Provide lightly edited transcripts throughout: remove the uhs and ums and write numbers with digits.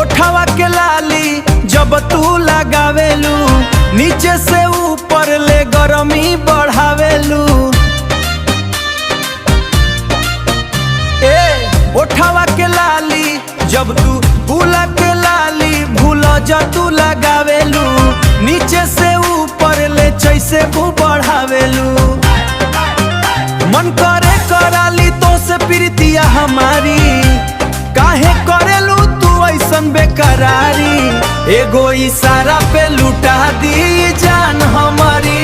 ओठवा के लाली जब तू लगावेलू, नीचे से ऊपर ले गरमी बढ़ावेलू। ओठवा के लाली जब तू भूला के लाली भूल जा तू लगावेलू, नीचे से ऊपर ले जैसे भू बढ़ावेलू। मन करे कराली तो से प्रीतिया हमारी, काहे करेलू तू ऐसन बेकरारी। एगो इशारा पे लुटा दी जान हमारी।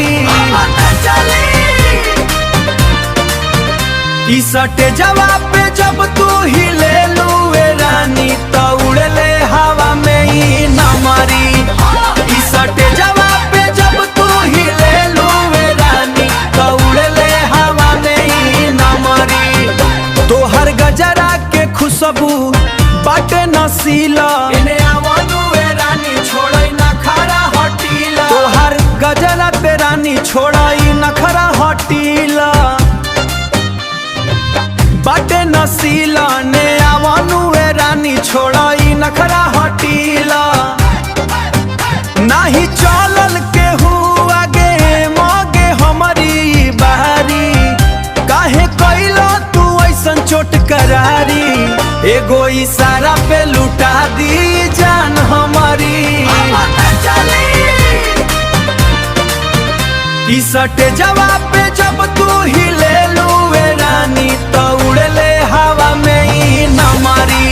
ई सटे जवाब पे जब तू हिले लुए रानी, तो उड़ले हवा में ही न मरी। ई सटे जवाब पे जब तू हिले लुए रानी, तो उड़ले हवा में ही न मरी। तोहर गजरा के खुशबू बाटे नसीला, छोड़ई न खरा हटीला। तोहर गजरा पे रानी छोड़ई न खरा हटीला, बाटे नसीला ने आवानू ए रानी छोड़ई न खरा हटीला। नाही चलल के हुआ गे मगे हमारी बारी, काहे कइलो तू ऐसन चोट करारी। एगो इशारा पे लुटा दी जान हमारी। ई सटे जवाब पे जब तू हिले लुए रानी, तो उड़ले हवा में ही न मरी।